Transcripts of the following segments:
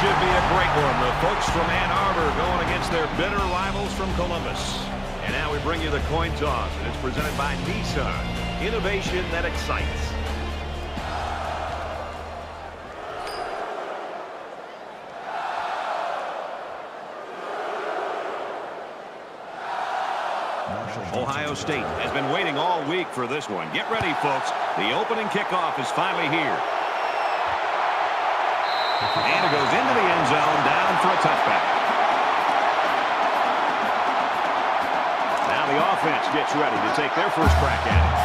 should be a great one. The folks from Ann Arbor going against their bitter rivals from Columbus. And now we bring you the coin toss, and it's presented by Nissan. Innovation that excites. Ohio State has been waiting all week for this one. Get ready, folks. The opening kickoff is finally here. And it goes into the end zone, down for a touchback. Now the offense gets ready to take their first crack at it.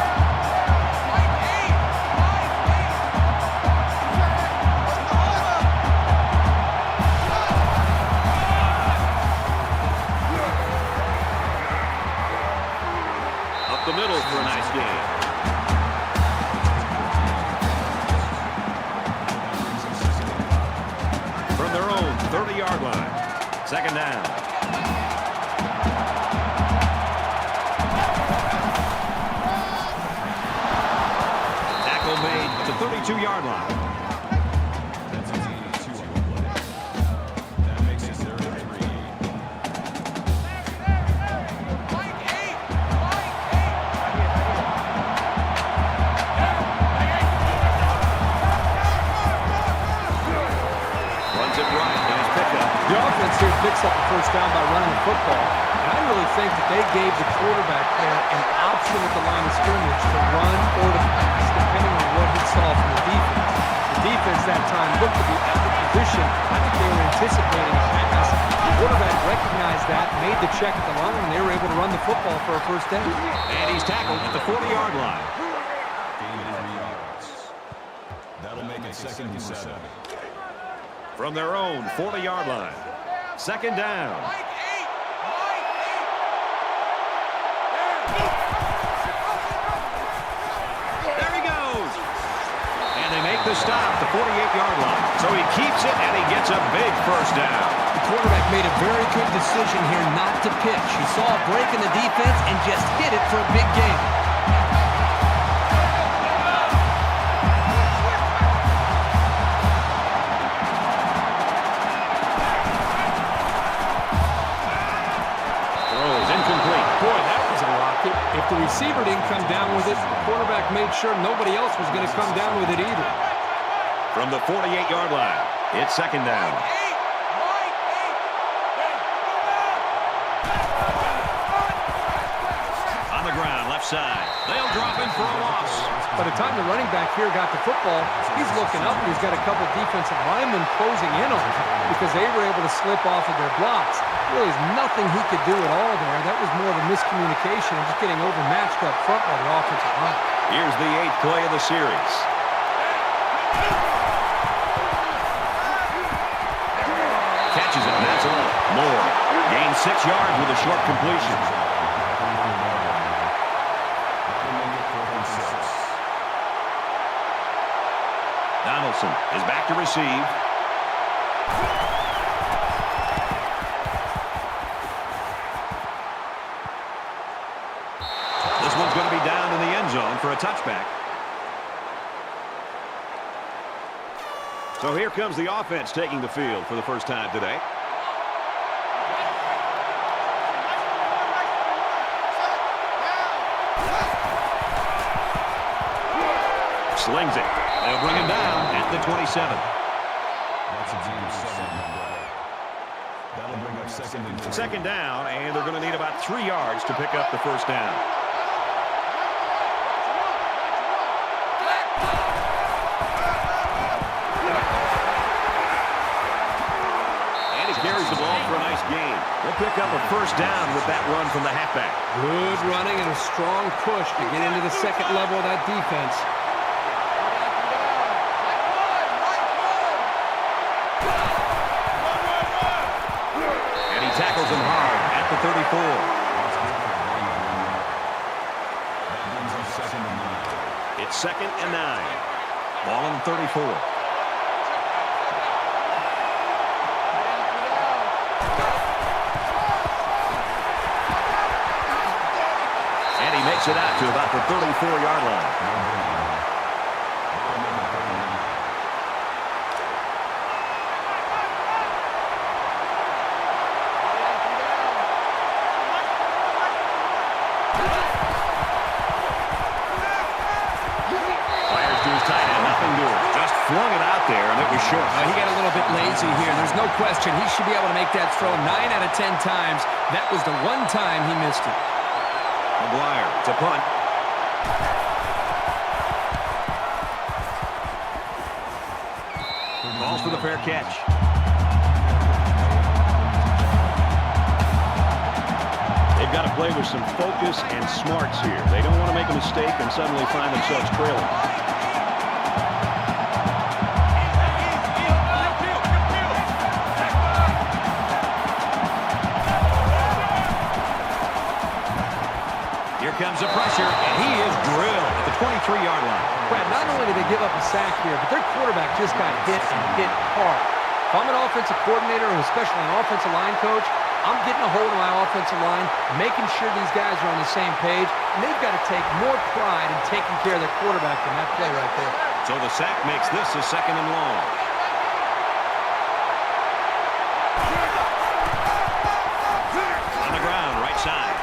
Up the middle for a nice game. From their own 30-yard line. Second down. Tackle made at the 32-yard line. That's easy to play. That makes it 0-3. The offense here picks up the first down by running the football. And I really think that they gave the quarterback there an option at the line of scrimmage to run or to pass, depending on what he saw from the defense. The defense that time looked to be out of position. I think they were anticipating a pass. The quarterback recognized that, made the check at the line, and they were able to run the football for a first down. And he's tackled at the 40-yard line. Gain of 3 yards. That'll make it 2nd and 7. From their own 40-yard line. Second down. There he goes. And they make the stop at the 48-yard line. So he keeps it, and he gets a big first down. The quarterback made a very good decision here not to pitch. He saw a break in the defense and just hit it for a big gain. If the receiver didn't come down with it, the quarterback made sure nobody else was going to come down with it either. From the 48-yard line, it's second down. On the ground, left side. They'll drop in for a loss. By the time the running back here got the football, he's looking up and he's got a couple defensive linemen closing in on him because they were able to slip off of their blocks. Really, there's nothing he could do at all there. That was more of a miscommunication and just getting overmatched up front by the offensive line. Here's the 8th play of the series. Catches it, and that's all. Moore gains 6 yards with a short completion. Donaldson is back to receive. This one's going to be down in the end zone for a touchback. So here comes the offense taking the field for the first time today. Slings it. They'll bring him down at the 27. That's a deep 7. That'll bring up 2nd and 3. Second down, and they're going to need about 3 yards to pick up the first down. And he carries the ball for a nice gain. They'll pick up a first down with that run from the halfback. Good running and a strong push to get into the second level of that defense. Tackles him hard at the 34. It's 2nd and 9. Ball on 34. And he makes it out to about the 34-yard line. flung it out there, and it was short. He got a little bit lazy here. There's no question. He should be able to make that throw 9 out of 10 times. That was the one time he missed it. McGuire to punt. Calls for the fair catch. They've got to play with some focus and smarts here. They don't want to make a mistake and suddenly find themselves trailing. Here comes the pressure, and he is drilled at the 23-yard line. Brad, not only did they give up a sack here, but their quarterback just got hit and hit hard. If I'm an offensive coordinator and especially an offensive line coach, I'm getting a hold of my offensive line, making sure these guys are on the same page, and they've got to take more pride in taking care of their quarterback than that play right there. So the sack makes this a 2nd and long. On the ground, right side.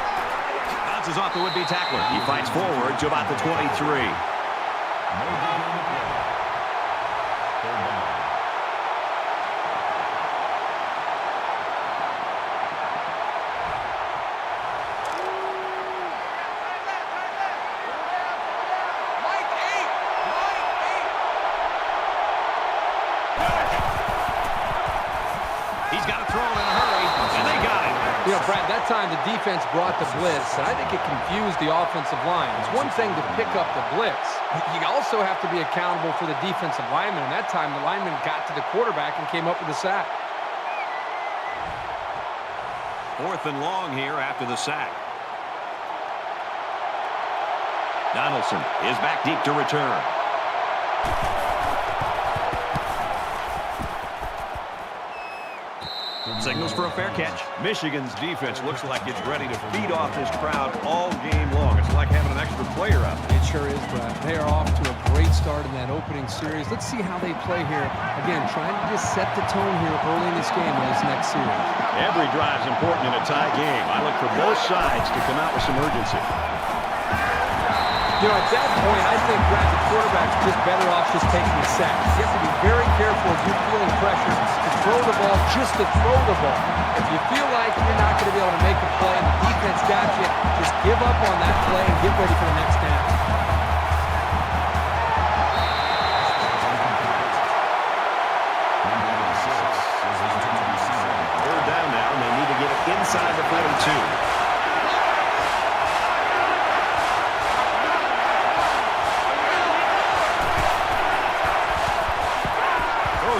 Bounces off the would-be tackler. He fights forward to about the 23. He's got to throw it in a hurry, and they got it. You know, Brad, that time the defense brought the blitz, and I think it confused the offensive line. It's one thing to pick up the blitz. You also have to be accountable for the defensive lineman, and that time the lineman got to the quarterback and came up with a sack. 4th and long here after the sack. Donaldson is back deep to return. Signals for a fair catch. Michigan's defense looks like it's ready to feed off this crowd all game long. It's like having an extra player out there. It sure is, Brad. They are off to a great start in that opening series. Let's see how they play here. Again, trying to just set the tone here early in this game in this next series. Every drive is important in a tie game. I look for both sides to come out with some urgency. You know, at that point, I think, Brad, the quarterback's just better off just taking a sack. You have to be very careful if you're feeling pressure to throw the ball just to throw the ball. If you feel like you're not going to be able to make a play and the defense got you, just give up on that play and get ready for the next down. Third down now, and they need to get it inside the 42.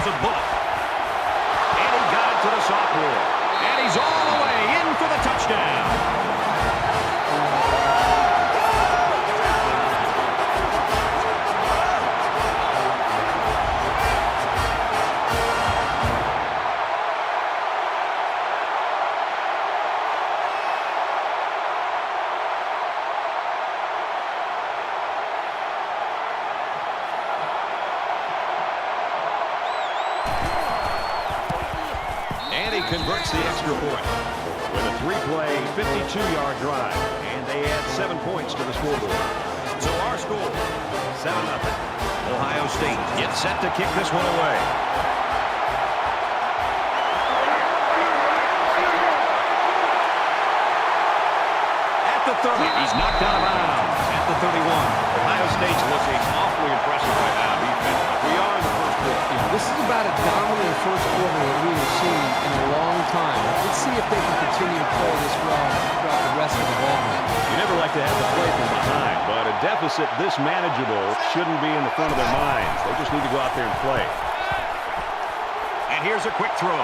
A bullet. And he got it to the sophomore. And he's all the way in for the touchdown. Converts the extra point with a 3-play, 52-yard drive, and they add 7 points to the scoreboard. So our score, 7-0. Ohio State gets set to kick this one away. At the 30, he's knocked out of bounds. At the 31, Ohio State's looking awfully impressive right now. We are in the first quarter. You know, this is about a dominant first quarter that we have seen in a long time. Let's see if they can continue to play this well throughout the rest of the ballgame. You never like to have to play from behind, but a deficit this manageable shouldn't be in the front of their minds. They just need to go out there and play. And here's a quick throw.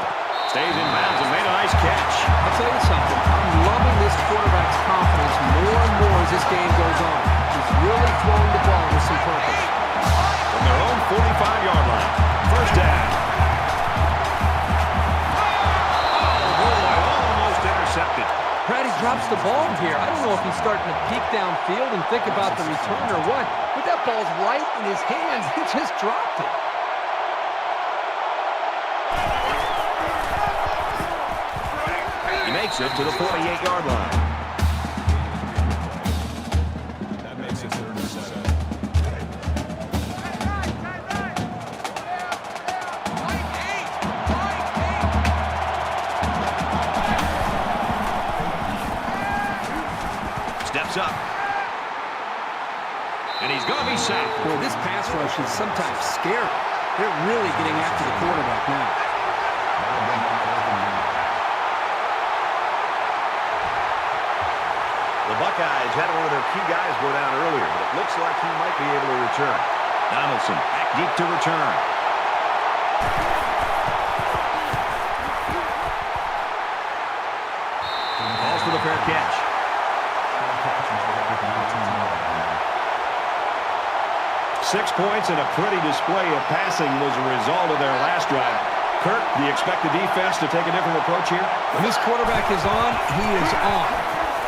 Stays in bounds and made a nice catch. I'll tell you something. I'm loving this quarterback's confidence more and more as this game goes on. He's really throwing the ball with some purpose. From their own 45-yard line. First down. Oh, boy, almost intercepted. Brady drops the ball here. I don't know if he's starting to peek downfield and think about the return or what, but that ball's right in his hands. He just dropped it. He makes it to the 48-yard line. backs up. And he's going to be sacked. Boy, this pass rush is sometimes scary. They're really getting after the quarterback now. The Buckeyes had one of their key guys go down earlier, but it looks like he might be able to return. Donaldson back deep to return. Calls for the fair catch. 6 points and a pretty display of passing was a result of their last drive. Kirk, do you expect the defense to take a different approach here? When this quarterback is on, he is on.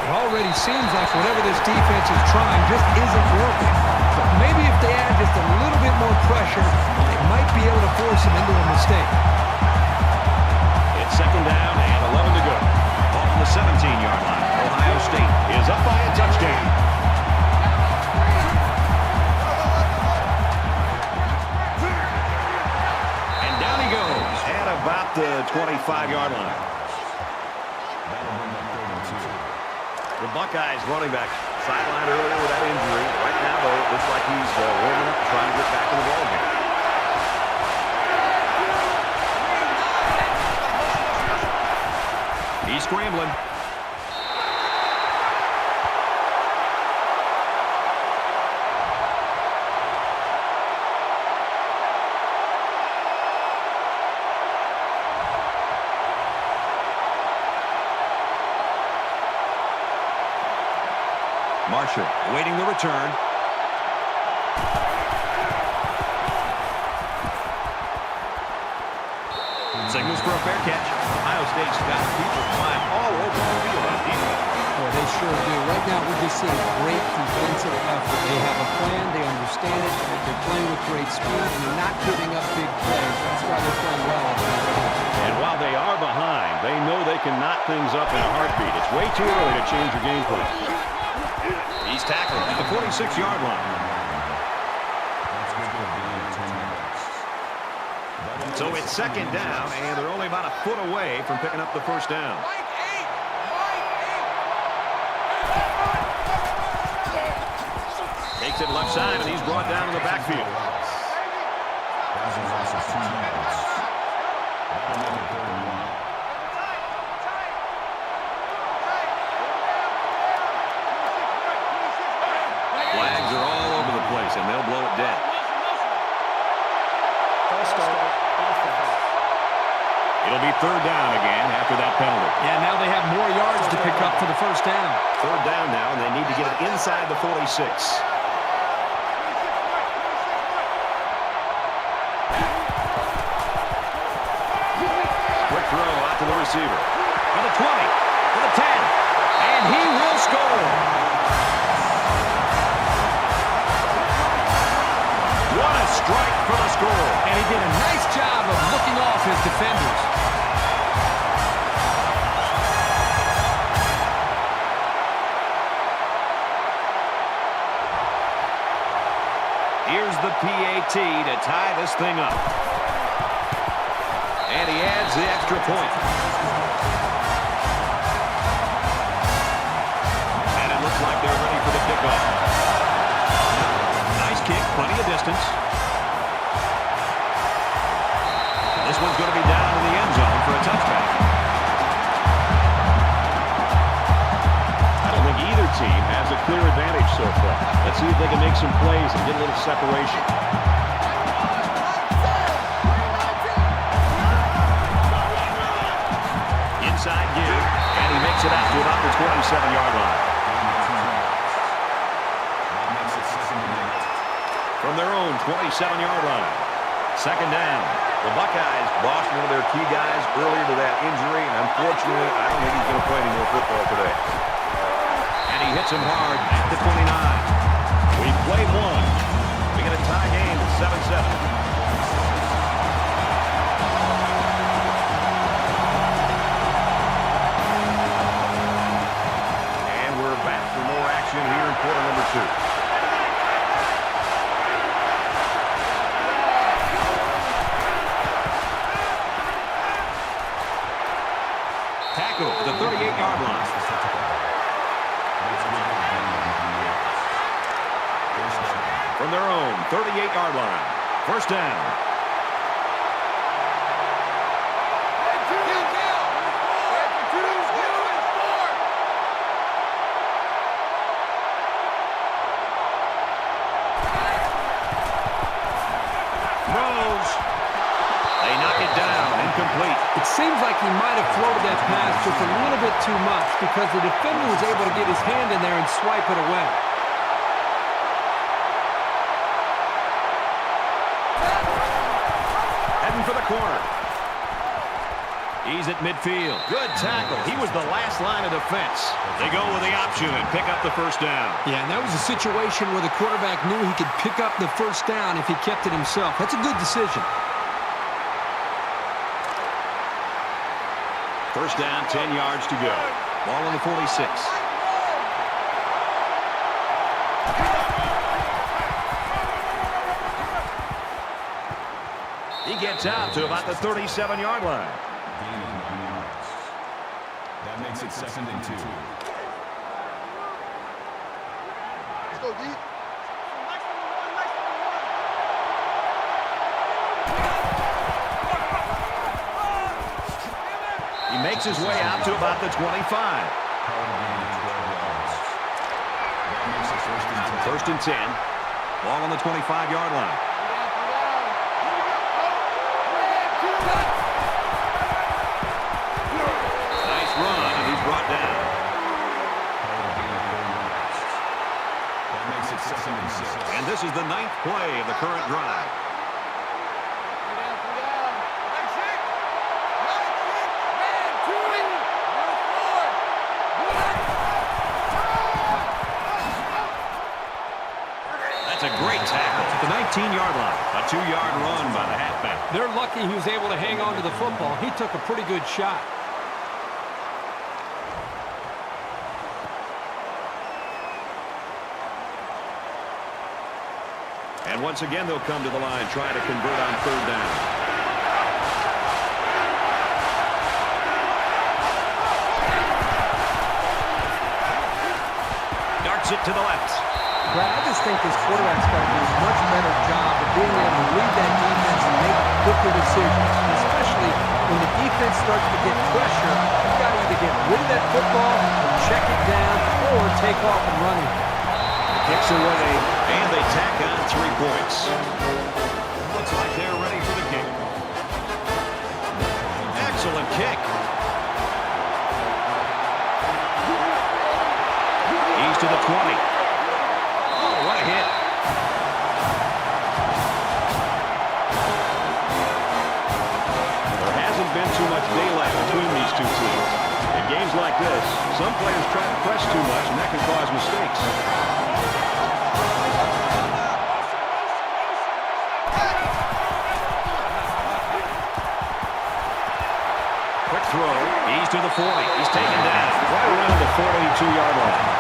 It already seems like whatever this defense is trying just isn't working. But maybe if they add just a little bit more pressure, they might be able to force him into a mistake. It's second down and 11 to go. Ball on the 17-yard line. Ohio State is up by a touchdown. About the 25-yard line. The Buckeyes running back sidelined earlier with that injury. Right now, though, it looks like he's warming up, trying to get back in the ballgame. He's scrambling. Marshall awaiting the return. Signals for a fair catch. Ohio State's got people flying all over the field on defense. Boy, they sure do. Right now, we're just seeing great defensive effort. They have a plan. They understand it. They're playing with great speed, and they're not giving up big plays. That's why they're playing well. And while they are behind, they know they can knock things up in a heartbeat. It's way too early to change your game plan. He's tackled at the 46-yard line. So it's second down, and they're only about a foot away from picking up the first down. Takes it left side, and he's brought down in the backfield. Flags are all over the place, and they'll blow it dead. It'll be third down again after that penalty. Yeah, now they have more yards to pick up for the first down. Third down now, and they need to get it inside the 46. Quick throw out to the receiver. For the 20, for the 10, and he will score. What a strike for the score. And he did a nice job of looking off his defenders. Here's the PAT to tie this thing up. And he adds the extra point. And it looks like they're ready for the kickoff. Nice kick, plenty of distance. This one's going to be down in the end zone for a touchback. I don't think either team has a clear advantage so far. Let's see if they can make some plays and get a little separation. Inside give, and he makes it out to about the 27-yard line. From their own 27-yard line. Second down. The Buckeyes lost one of their key guys earlier to that injury, and unfortunately, I don't think he's going to play any more football today. And he hits him hard at the 29. We play one. We get a tie game at 7-7. Here in quarter number 2. Tackle at the 38-yard line. 38-yard line. First down. It seems like he might have floated that pass just a little bit too much because the defender was able to get his hand in there and swipe it away. Heading for the corner. He's at midfield. Good tackle. He was the last line of defense. They go with the option and pick up the first down. Yeah, and that was a situation where the quarterback knew he could pick up the first down if he kept it himself. That's a good decision. First down, 10 yards to go. Ball on the 46. He gets out to about the 37-yard line. Gain of 9 yards. That makes it 2nd and 2. Let's go deep. He makes his way out to about the 25. First and 10. Ball on the 25-yard line. Nice run, and he's brought down. That makes it 2nd and 6. And this is the 9th play of the current drive. That's a great tackle at the 19-yard line. A 2-yard run by the halfback. They're lucky he was able to hang on to the football. He took a pretty good shot. And once again, they'll come to the line, trying to convert on third down. Darts it to the left. Brad, I just think this quarterback's got to do a much better job of being able to read that defense and make quicker decisions, especially when the defense starts to get pressure. You've got to either get rid of that football, or check it down, or take off and run it. Kicks away, and they tack on 3 points. Looks like they're ready for the kick. Excellent kick. He's to the 20. What a hit. There hasn't been too much daylight between these two teams. In games like this, some players try to press too much, and that can cause mistakes. Quick throw. He's to the 40. He's taken down right around the 42-yard line.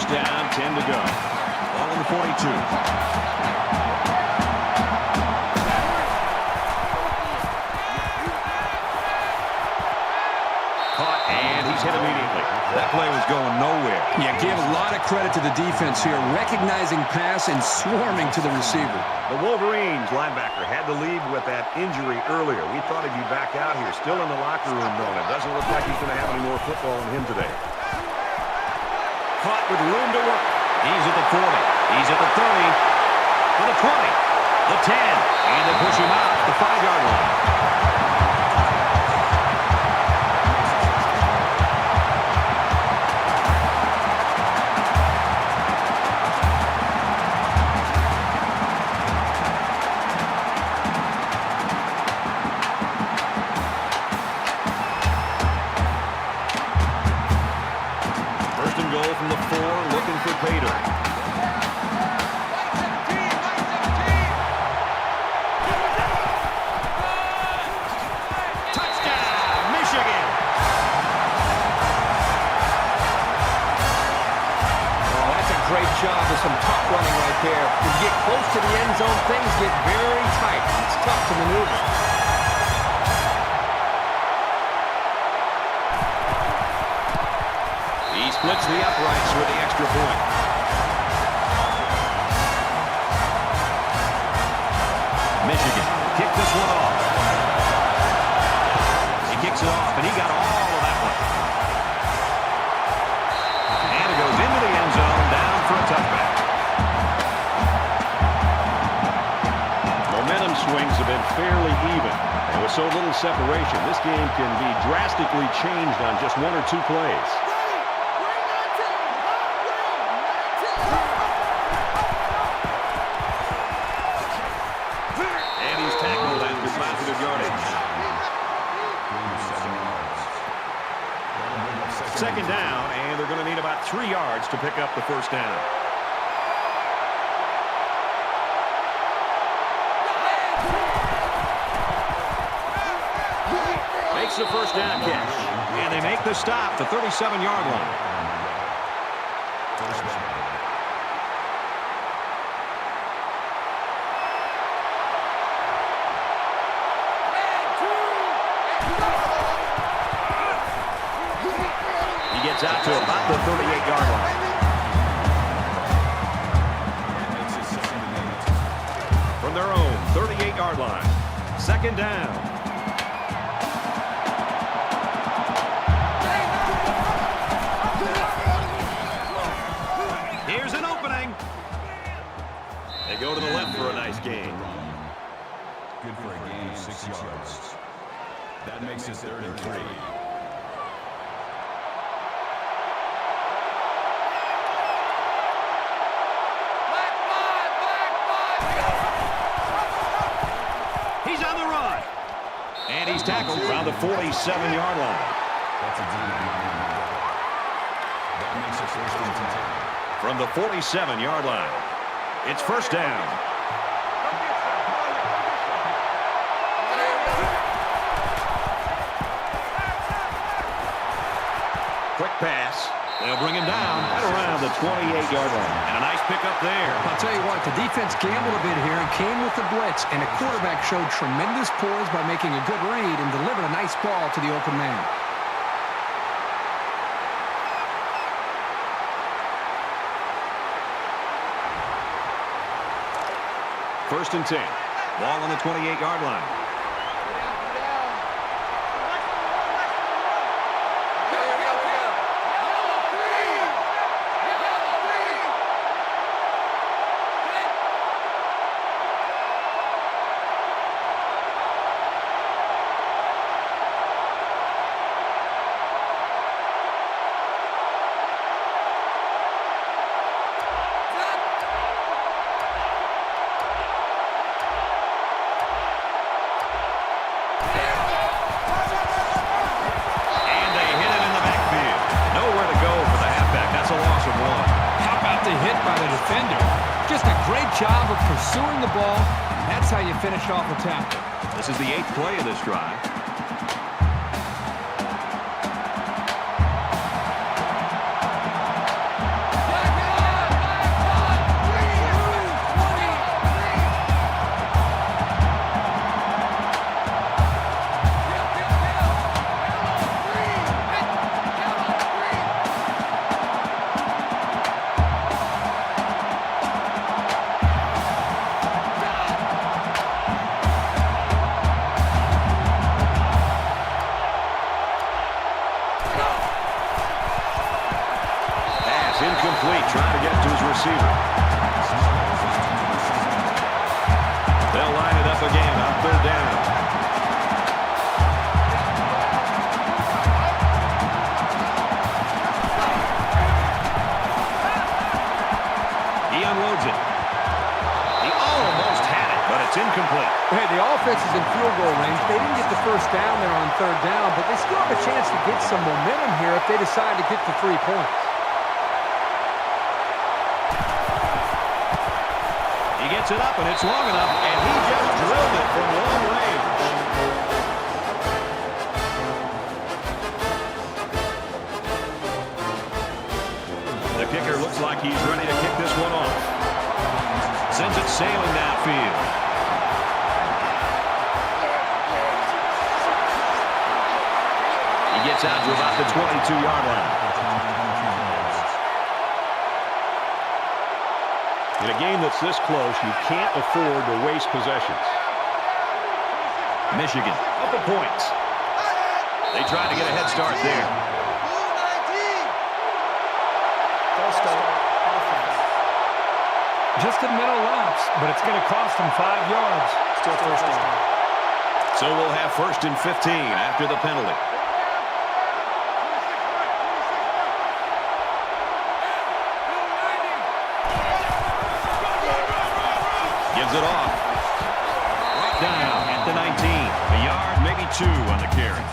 Down, 10 to go. Ball on the 42. Caught, and he's hit immediately. That play was going nowhere. Yeah, give a lot of credit to the defense here, recognizing pass and swarming to the receiver. The Wolverines linebacker had to leave with that injury earlier. We thought he'd be back out here, still in the locker room, though. It doesn't look like he's going to have any more football in him today. Caught with room to work. He's at the 40. He's at the 30. To the 20. The 10. And they push him out at the 5-yard line. First and goal from the 4, looking for Pater. splits the uprights with the extra point. Michigan kicked this one off. He kicks it off, and he got all of that one. And it goes into the end zone, down for a touchback. Momentum swings have been fairly even. And with so little separation, this game can be drastically changed on just one or two plays. And he's tackled after positive yardage. Second down, and they're going to need about 3 yards to pick up the first down. Makes the first down catch. And they make the stop, the 37-yard line. He gets out to about the 38-yard line. From their own 38-yard line. Second down. Here's an opening. They go to the left for a nice gain. Good for a gain of 6 yards. That makes it 3rd and 3. He's on the run. And he's tackled around the 47-yard line. That's a deep. That makes it 1st and 10. From the 47-yard line. It's first down. Quick pass. They'll bring him down at around the 28-yard line. And a nice pickup there. I'll tell you what, the defense gambled a bit here and came with the blitz, and the quarterback showed tremendous poise by making a good read and delivered a nice ball to the open man. First and 10. Ball on the 28-yard line. Job of pursuing the ball. That's how you finish off a tackle. This is the 8th play of this drive. Incomplete, trying to get to his receiver. They'll line it up again on 3rd down. He unloads it. He almost had it, but it's incomplete. Hey, the offense is in field goal range. They didn't get the first down there on 3rd down, but they still have a chance to get some momentum here if they decide to get to 3 points. He gets it up, and it's long enough, and he just drilled it from long range. The kicker looks like he's ready to kick this one off. Sends it sailing downfield. He gets out to about the 22-yard line. In a game that's this close, you can't afford to waste possessions. Michigan up a point. They try to get a head start there. Just a mental lapse, but it's going to cost them 5 yards. Still first down. So we'll have 1st and 15 after the penalty. Gives it off. Right down at the 19. A yard, maybe 2 on the carry.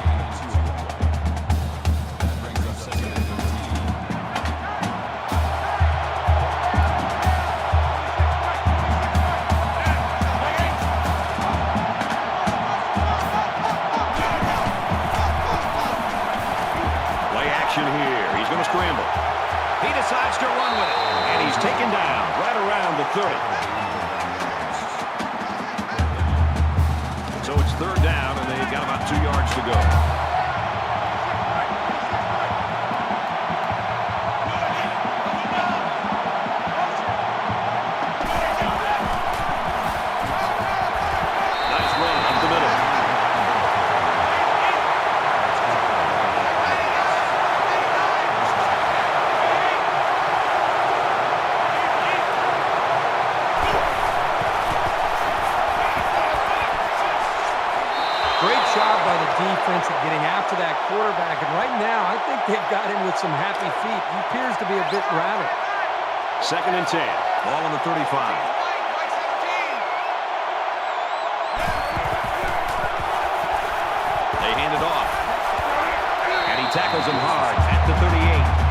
Play action here. He's going to scramble. He decides to run with it. And he's taken down right around the 30. So it's 3rd down, and they've got about 2 yards to go. Nice run up the middle. Great job by the defense at getting after that quarterback. And right now, I think they've got him with some happy feet. He appears to be a bit rattled. 2nd and 10. Ball on the 35. They hand it off. And he tackles him hard at the 38.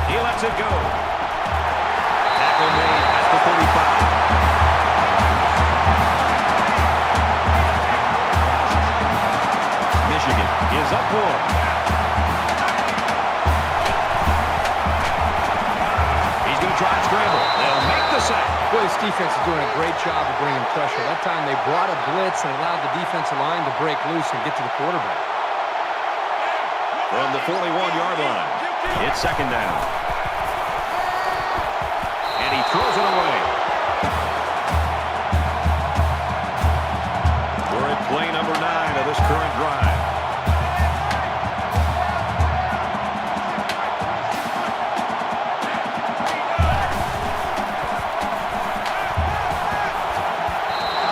He lets it go. Tackle made at the 35. Michigan is up 1. He's going to try and scramble. They'll make the sack. Boy, this defense is doing a great job of bringing pressure. That time they brought a blitz and allowed the defensive line to break loose and get to the quarterback. From the 41-yard line, it's 2nd down. And he throws it away. We're at play number 9 of this current drive.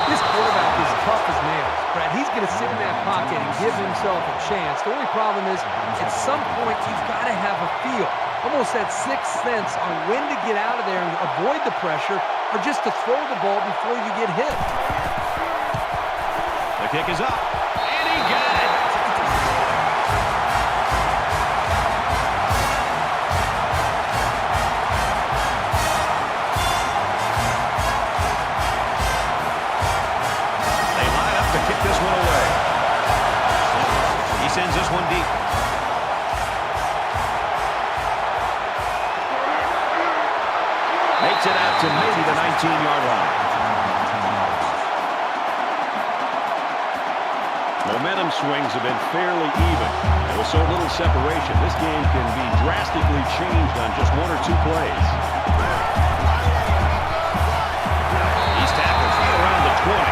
This quarterback is tough as nails, Brad. He's going to sit in that pocket and give himself a chance. The only problem is, at some point, you've got to have a feel, almost that sixth sense on when to get out of there and avoid the pressure, or just to throw the ball before you get hit. The kick is up, and he got it. They line up to kick this one away. He sends this one deep. Makes it out to maybe the 19-yard line. Momentum swings have been fairly even. And with so little separation, this game can be drastically changed on just 1 or 2 plays. He's tackled right around the 20.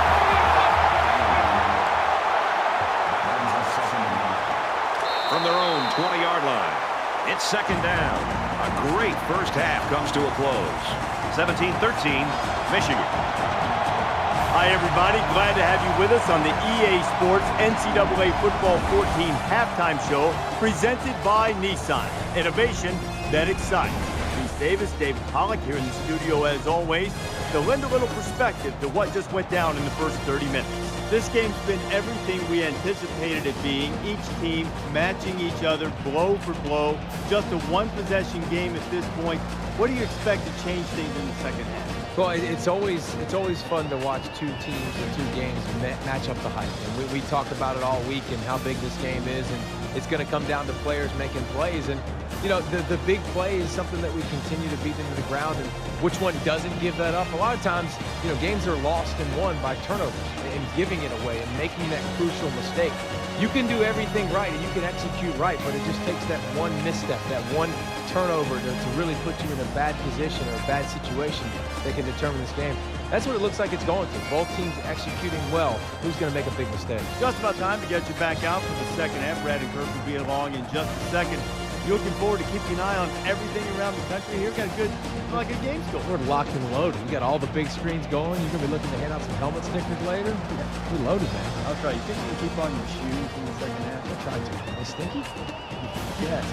From their own 20-yard line, it's 2nd down. A great first half comes to a close. 17-13, Michigan. Hi, everybody. Glad to have you with us on the EA Sports NCAA Football 14 halftime show presented by Nissan. Innovation that excites. Reese Davis, David Pollock here in the studio as always to lend a little perspective to what just went down in the first 30 minutes. This game's been everything we anticipated it being. Each team matching each other blow for blow. Just a one-possession game at this point. What do you expect to change things in the second half? Well, it's always fun to watch 2 teams or 2 games match up the hype. And we talked about it all week and how big this game is. And it's going to come down to players making plays. And, you know, the big play is something that we continue to beat into the ground, and which one doesn't give that up? A lot of times, you know, games are lost and won by turnovers and giving it away and making that crucial mistake. You can do everything right and you can execute right, but it just takes that one misstep, that one turnover to really put you in a bad position or a bad situation that can determine this game. That's what it looks like it's going to. Both teams executing well. Who's going to make a big mistake? Just about time to get you back out for the second half. Brad and Kirk will be along in just a second. You're looking forward to keeping an eye on everything around the country here. Got a good game still. We're locked and loaded. You got all the big screens going. You're going to be looking to hand out some helmet stickers later. We're loaded, man. I'll try. You think you can keep on your shoes in the second half? I'll try to. Am I stinky? Yes.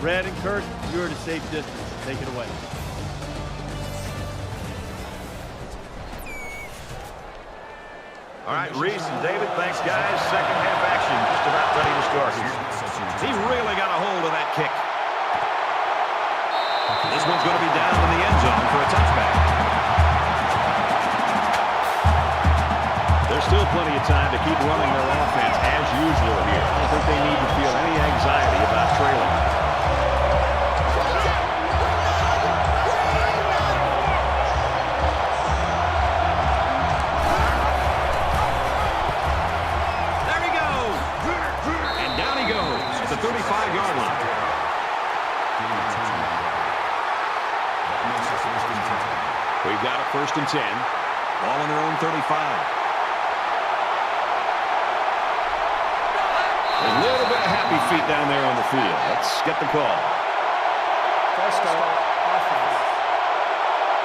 Brad and Kirk, you're at a safe distance. Take it away. All right, Reese and David, thanks, guys. Second half action just about ready to start here. He really got a hold of that kick. This one's going to be down in the end zone for a touchback. There's still plenty of time to keep running their offense as usual here. I don't think they need to feel any anxiety about trailing. There he goes. And down he goes at the 35-yard line. We've got a 1st and 10. Ball on their own 35. A little bit of happy feet down there on the field. Let's get the call.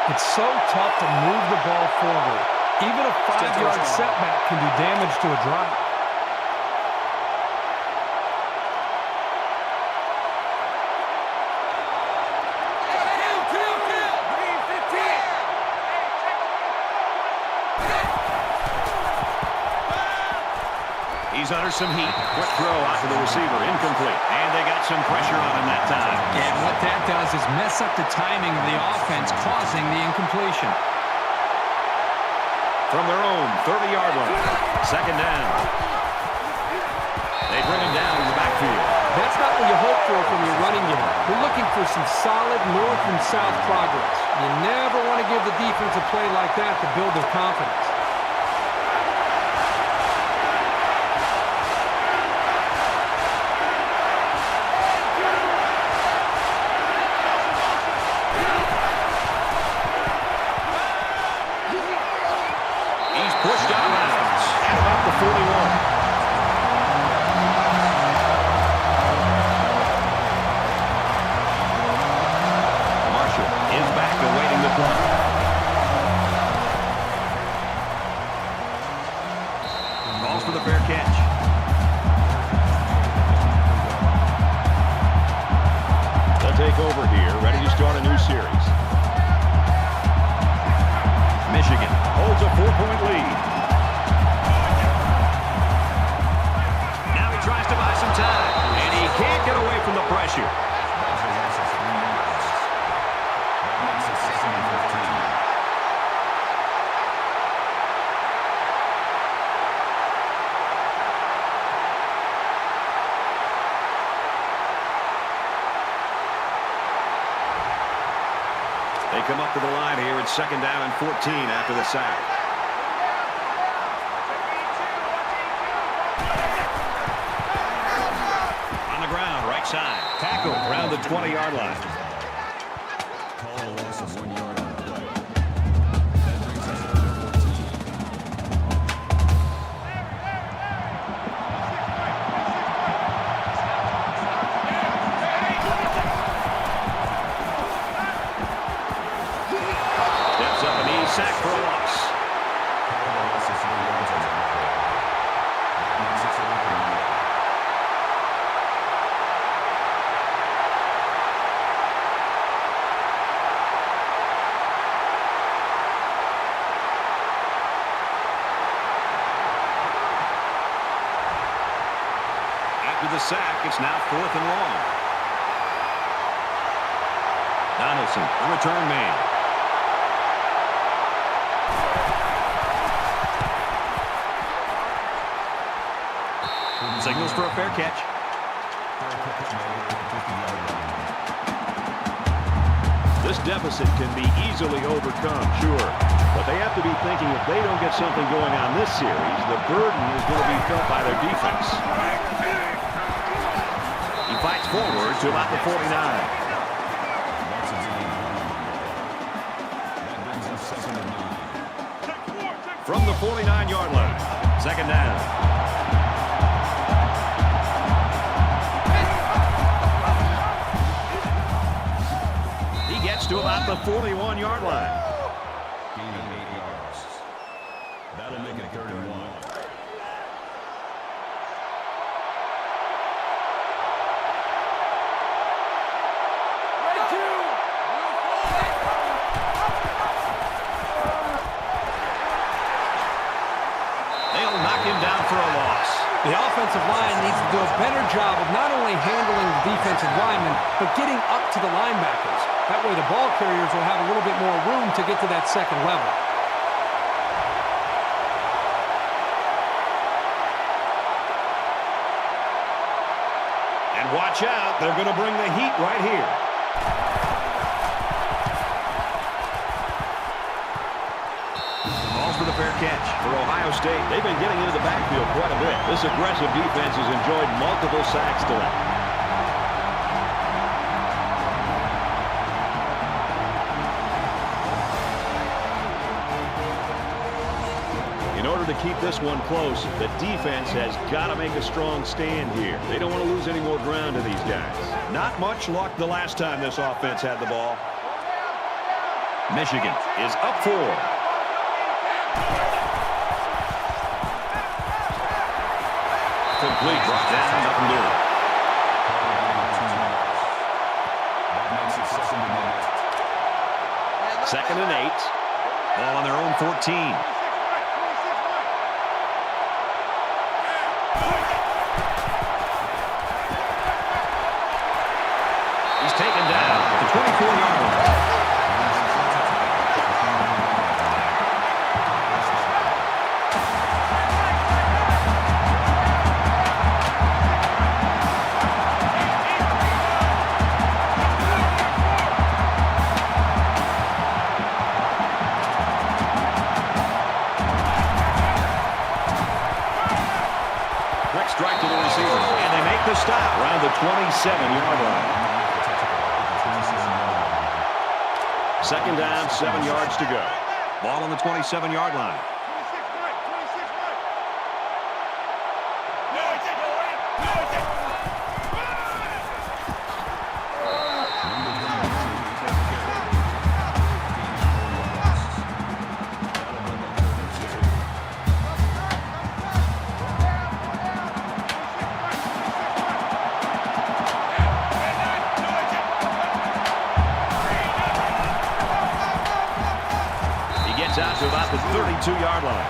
It's so tough to move the ball forward. Even a 5-yard setback can do damage to a drive. He's under some heat. Quick throw out to the receiver. Incomplete. And they got some pressure on him that time. And what that does is mess up the timing of the offense, causing the incompletion. From their own 30-yard line. Second down. They bring him down in the backfield. That's not what you hope for from your running game. You're looking for some solid north and south progress. You never want to give the defense a play like that to build their confidence. Pushed out of bounds at about the 41. Marshall is back awaiting the play. Calls for the fair catch. They'll take over here, ready to start a new series. Michigan holds a 4-point lead. Now he tries to buy some time, and he can't get away from the pressure. They come up to the line here. It's 2nd down and 14 after the sack. On the ground, right side. Tackle around the 20-yard line. Call a loss of 1 yard on the play. That brings us to 14. Steps up and he's sacked for a loss. After the sack, it's now 4th and long. Donaldson, the return man. Signals for a fair catch. this deficit can be easily overcome, sure. But they have to be thinking if they don't get something going on this series, the burden is going to be felt by their defense. He fights forward to about the 49. From the 49-yard line, second down. He gets to about the 41-yard line. Gain of 8 yards. That'll make it 3rd and 1. They'll knock him down for a loss. The offensive line needs to do a better job of not only handling the defensive linemen, but getting up to the linebackers. That way the ball carriers will have a little bit more room to get to that second level. And watch out, they're going to bring the heat right here. Balls for the fair catch for Ohio State. They've been getting into the backfield quite a bit. This aggressive defense has enjoyed multiple sacks tonight. In order to keep this one close, the defense has got to make a strong stand here. They don't want to lose any more ground to these guys. Not much luck the last time this offense had the ball. Michigan is up 4. Complete, brought down, nothing doing. Second and 8. Ball on their own 14. He's taken down at the 24-yard line. Quick strike to the receiver, and they make the stop around the 27-yard line. Second down, 7 yards to go. Ball on the 27-yard line. Out to about the 32-yard line.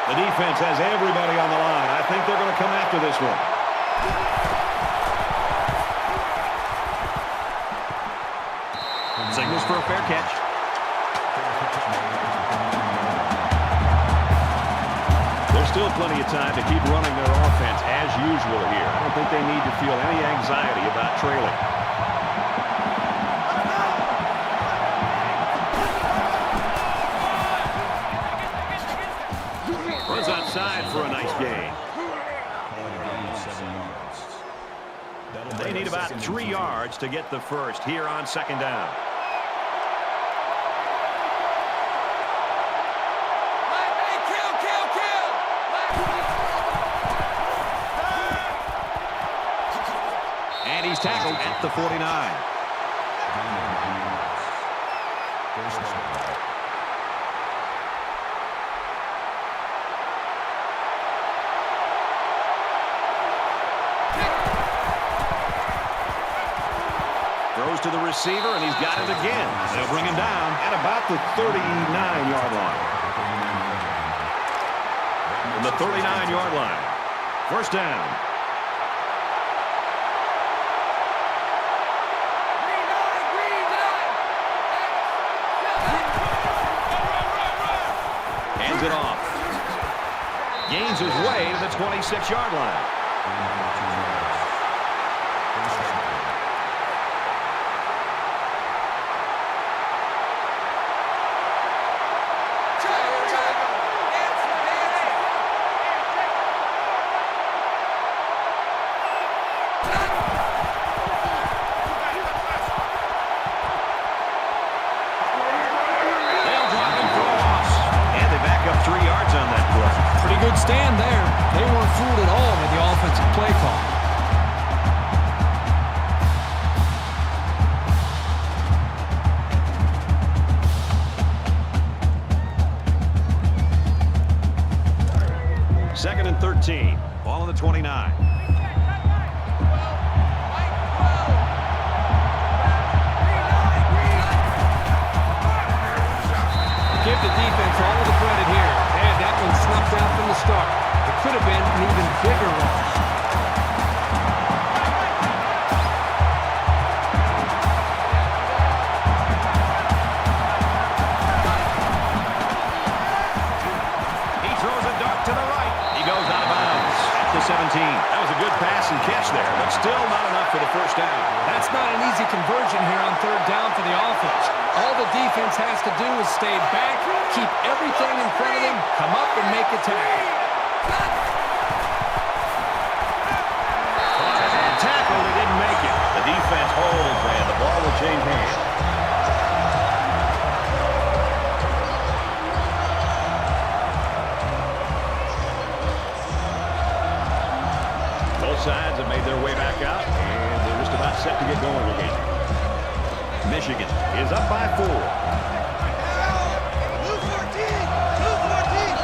The defense has everybody on the line. I think they're going to come after this one. Signals for a fair catch. There's still plenty of time to keep running their offense as usual here. I don't think they need to feel any anxiety about trailing. Runs outside for a nice gain. They need about 3 yards to get the first here on second down. And he's tackled at the 49. Throws to the receiver, and he's got it again. They'll bring him down at about the 39-yard line. From the 39-yard line. First down. Hands it off. Gains his way to the 26-yard line. They'll drop him for a loss. And they back up 3 yards on that play. Pretty good stand there. They weren't fooled at all with the offensive play call. Second and 13. Ball on the 29. Give the defense all of the credit here. They had that one snuffed out from the start. It could have been an even bigger loss. He throws a dart to the right. He goes out of bounds at the 17. That was a good pass and catch there, but still not enough for the first down. That's not an easy conversion here on third down for the offense. All the defense has to do is stay back, keep everything in front of them, come up and make a tackle. And tackled, he didn't make it. The defense holds, and the ball will change hands. Both sides have made their way back out, and they're just about set to get going again. Michigan is up by 4. Blue 14! Blue 14!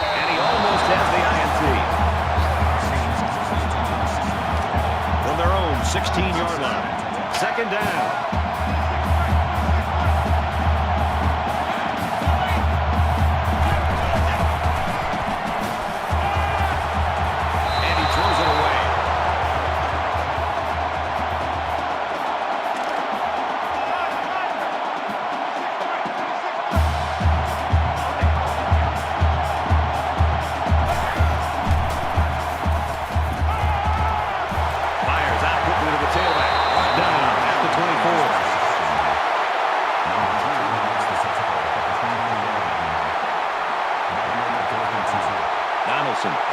And he almost has the INT. From their own 16-yard line. Second down.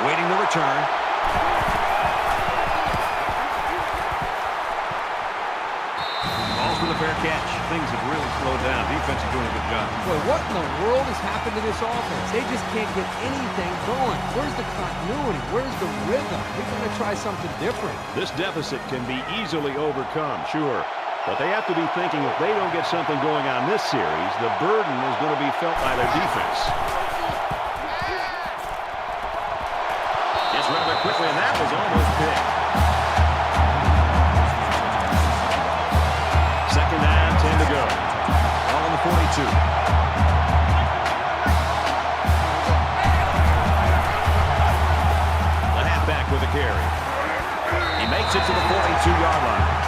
Waiting the return. Balls for the fair catch. Things have really slowed down. Defense is doing a good job. Boy, what in the world has happened to this offense? They just can't get anything going. Where's the continuity? Where's the rhythm? They're going to try something different. This deficit can be easily overcome, sure. But they have to be thinking if they don't get something going on this series, the burden is going to be felt by their defense. Gets rather quickly, and that was almost picked. Second down, 10 to go. Ball on the 42. The halfback with a carry. He makes it to the 42-yard line.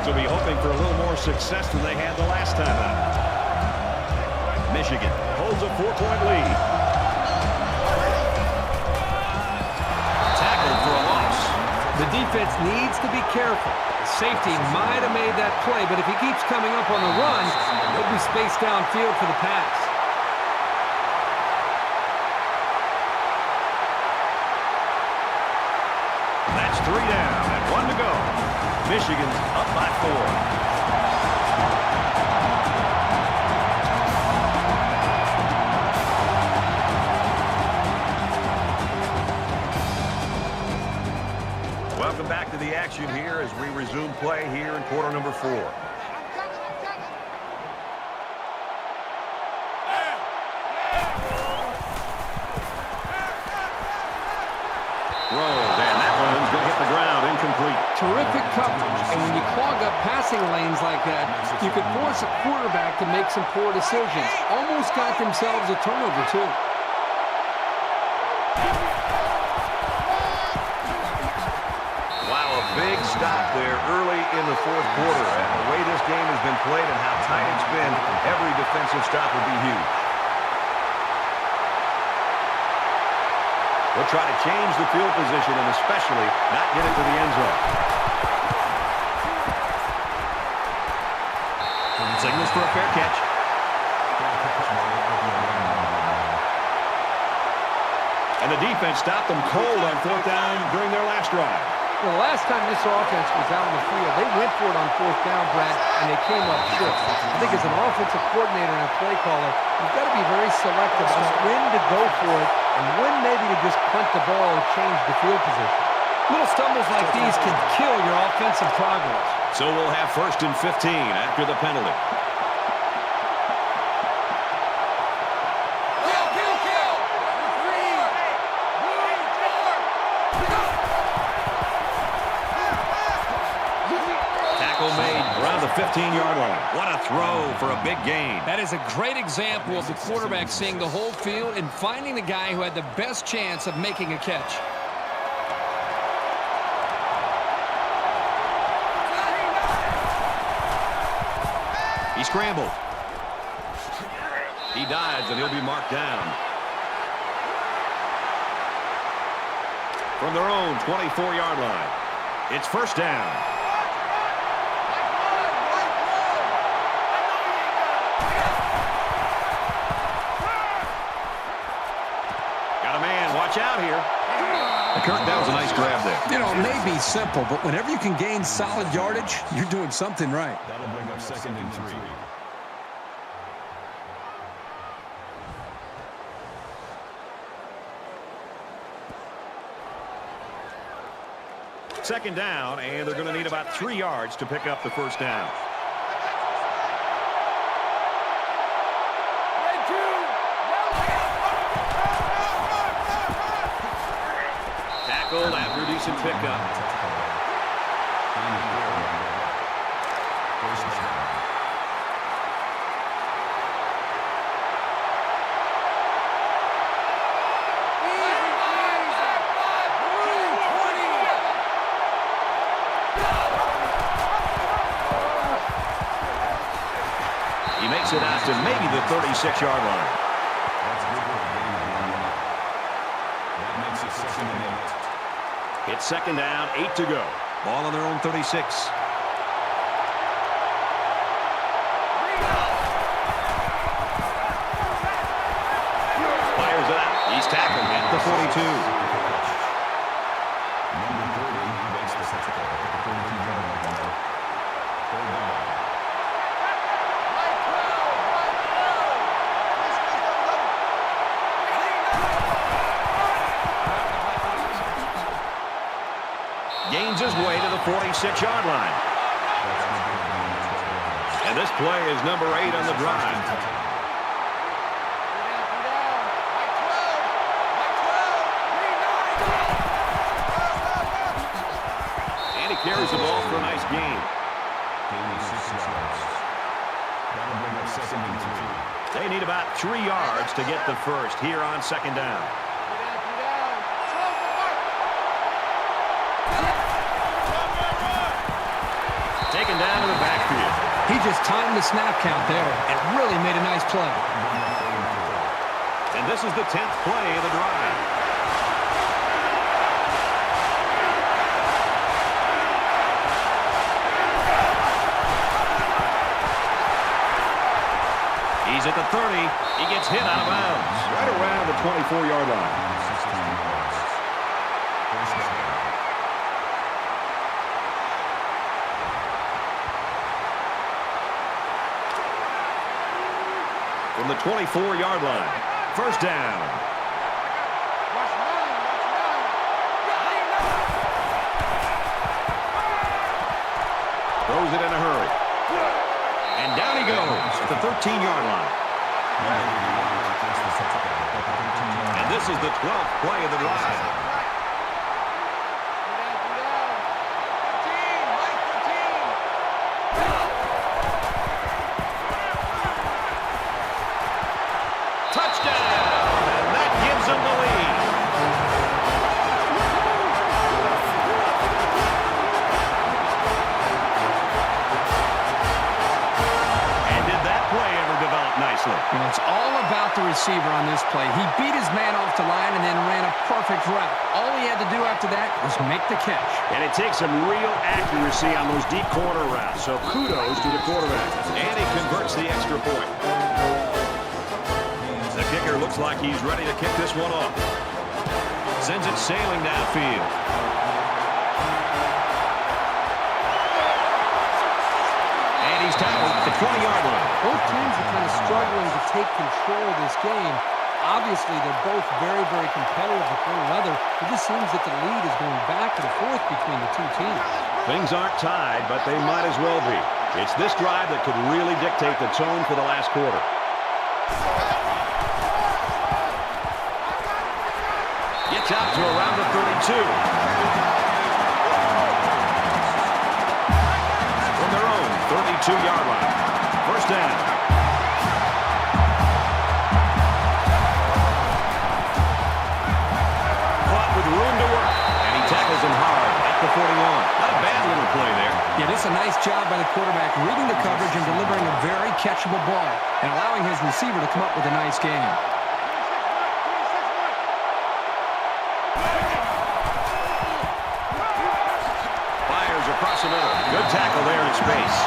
Will be hoping for a little more success than they had the last time out. Michigan holds a 4-point lead. Tackled for a loss. The defense needs to be careful. The safety might have made that play, but if he keeps coming up on the run, he'll be spaced downfield for the pass. That's 3 down and 1 to go. Michigan's up by 4. Welcome back to the action here as we resume play here in quarter number 4. Rolled, and that one's going to hit the ground incomplete. Terrific coverage, and when you clog up passing lanes like that, you could force a quarterback to make some poor decisions. Almost got themselves a turnover, too. Wow, a big stop there early in the fourth quarter. And the way this game has been played and how tight it's been, every defensive stop would be huge. They'll try to change the field position and especially not get it to the end zone. Signals for a fair catch. And the defense stopped them cold on fourth down during their last drive. Well, the last time this offense was out on the field, they went for it on fourth down, Brad, and they came up short. I think as an offensive coordinator and a play caller, you've got to be very selective on when to go for it and when maybe to just punt the ball and change the field position. Little stumbles like these can kill your offensive progress. So we'll have 1st and 15 after the penalty. Made around the 15-yard line. What a throw for a big gain. That is a great example of the quarterback seeing the whole field and finding the guy who had the best chance of making a catch. He scrambled. He dives, and he'll be marked down. From their own 24-yard line, it's 1st down. Watch out here. Kirk, that was a nice grab there. You know, it may be simple, but whenever you can gain solid yardage, you're doing something right. That'll bring up 2nd and 3. Second down, and they're going to need about 3 yards to pick up the 1st down. After a decent pickup. He makes it out to maybe the 36-yard line. That makes it 2nd and 8. It's 2nd down, 8 to go. Ball on their own 36. Fires it out. He's tackled at the 42. Number 30 makes the tackle at the 32-yard line. 3rd down. Gains his way to the 46-yard line. And this play is number 8 on the drive. And he carries the ball for a nice gain. Gain of 6 yards. That'll bring up 2nd and 3. They need about 3 yards to get the 1st here on 2nd down. Taken down to the backfield. He just timed the snap count there and really made a nice play. And this is the 10th play of the drive. He's at the 30. He gets hit out of bounds. Right around the 24-yard line. from the 24-yard line. First down. Throws it in a hurry. And down he goes at the 13-yard line. And this is the 12th play of the drive. And it's all about the receiver on this play. He beat his man off the line and then ran a perfect route. All he had to do after that was make the catch. And it takes some real accuracy on those deep corner routes. So kudos to the quarterback. And he converts the extra point. The kicker looks like he's ready to kick this one off. Sends it sailing downfield. And he's tackled at the 20-yard line. Both teams are kind of struggling to take control of this game. Obviously, they're both very, very competitive with one another. It just seems that the lead is going back and forth between the two teams. Things aren't tied, but they might as well be. It's this drive that could really dictate the tone for the last quarter. Gets out to around the 32. From their own 32-yard line. First down. Caught with room to work. And he tackles him hard at the 41. Not a bad little play there. Yeah, this is a nice job by the quarterback reading the coverage and delivering a very catchable ball and allowing his receiver to come up with a nice game. Fires across the middle. Good tackle there in space.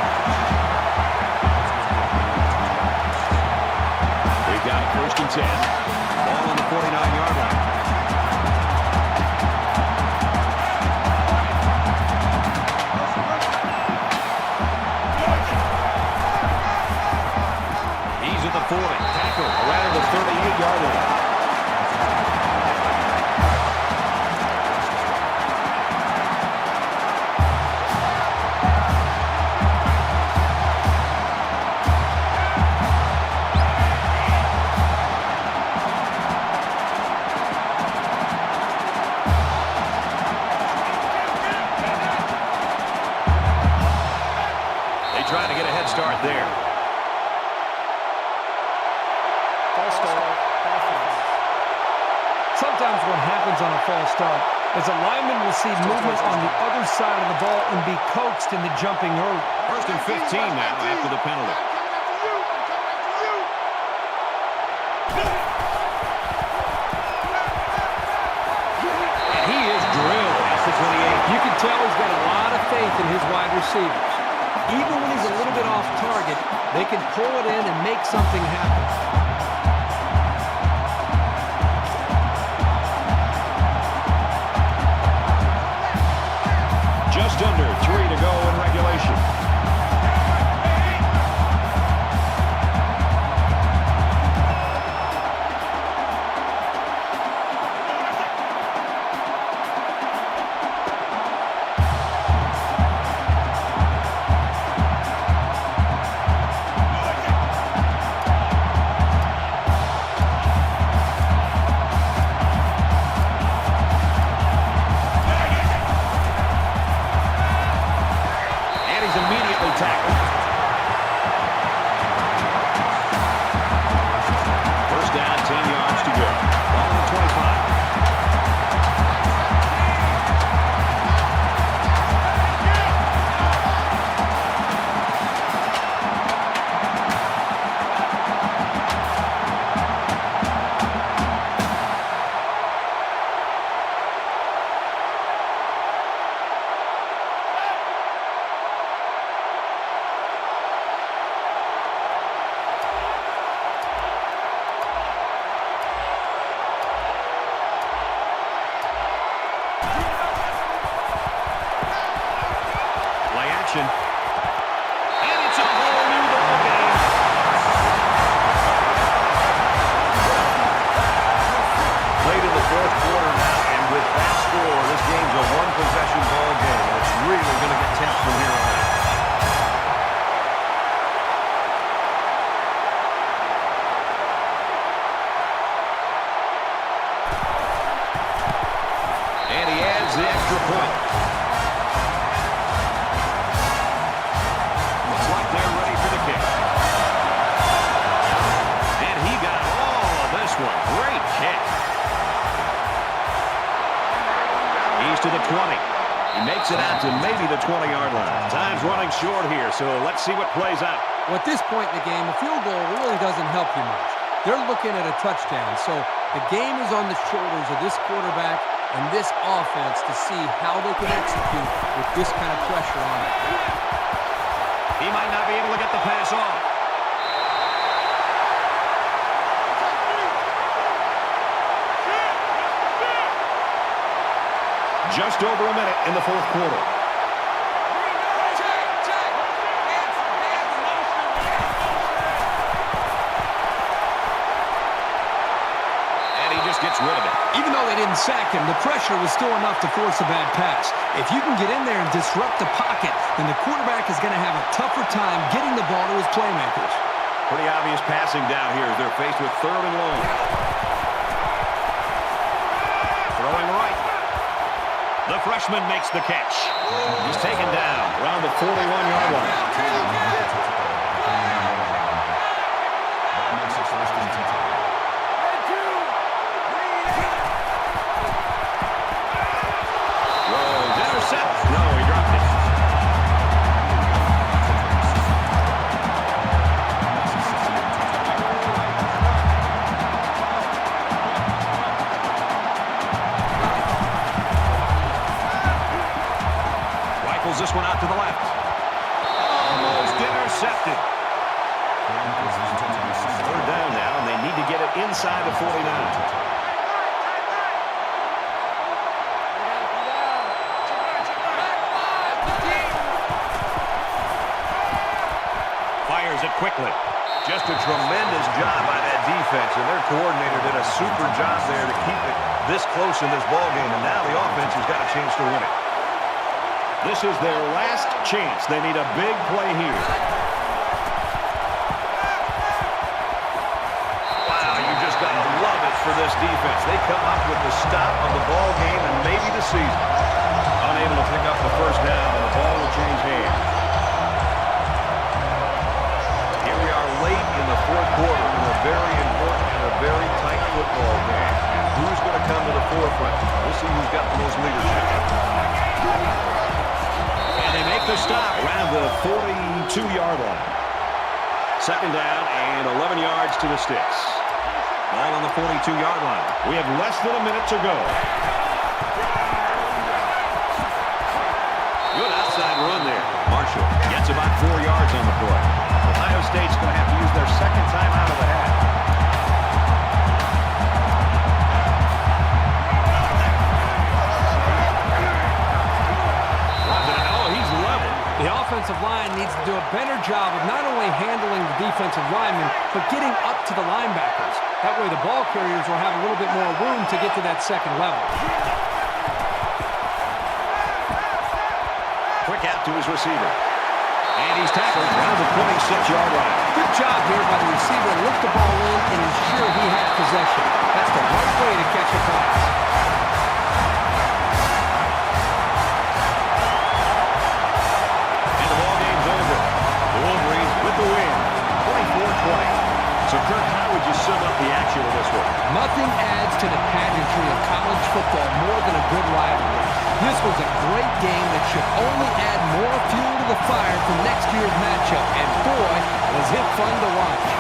They've got it 1st and 10. Ball on the 49-yard line. He's at the 40. Tackle around the 38-yard line. Trying to get a head start there. False start. Offense. Sometimes what happens on a false start is a lineman will see movement on the other side of the ball and be coaxed into jumping early. 1st and 15 now after the penalty. And he is drilled at the 28. You can tell he's got a lot of faith in his wide receivers. Even when he's a little bit off target, they can pull it in and make something happen. Just under 3 to go in regulation. And it's a whole new ball game. extra point. Looks like they're ready for the kick. And he got all of this one. Great kick. He's to the 20. He makes it out to maybe the 20-yard line. Time's running short here, so let's see what plays out. Well, at this point in the game, a field goal really doesn't help you much. They're looking at a touchdown, so the game is on the shoulders of this quarterback and this offense to see how they can execute with this kind of pressure on it. He might not be able to get the pass off. Just over a minute in the fourth quarter. Gets rid of it. Even though they didn't sack him, the pressure was still enough to force a bad pass. If you can get in there and disrupt the pocket, then the quarterback is going to have a tougher time getting the ball to his playmakers. Pretty obvious passing down here as they're faced with third and long. Throwing right. The freshman makes the catch. He's taken down around the 41-yard line. No, he dropped it. Rifles this one out to the left. Almost intercepted. Third down now, and they need to get it inside the 49. It quickly. Just a tremendous job by that defense, and their coordinator did a super job there to keep it this close in this ballgame, and now the offense has got a chance to win it. This is their last chance. They need a big play here. Wow, you just got to love it for this defense. They come up with the stop of the ballgame and maybe the season. Unable to pick up the first down, and the ball will change hands. Late in the fourth quarter in a very important and a very tight football game. And who's going to come to the forefront? We'll see who's got the most leadership. And they make the stop around the 42-yard line. Second down and 11 yards to the sticks. Ball on the 42-yard line. We have less than a minute to go. Good outside run there. Marshall gets about 4 yards on the play. Ohio State's going to have to use their second time out of the half. Oh, he's level. The offensive line needs to do a better job of not only handling the defensive linemen, but getting up to the linebackers. That way the ball carriers will have a little bit more room to get to that second level. Quick out to his receiver. And he's tackled around the 26-yard line. Good job here by the receiver to lift the ball in and ensure he had possession. That's the right way to catch a pass. And the ball game's over. The Wolverines with the win, 24-20. So, Kirk, how would you sum up the action of this one? Nothing adds to the pageantry of college football more than a good rivalry. This was a great game that should only add more fuel to the fire for next year's matchup. And boy, was it fun to watch.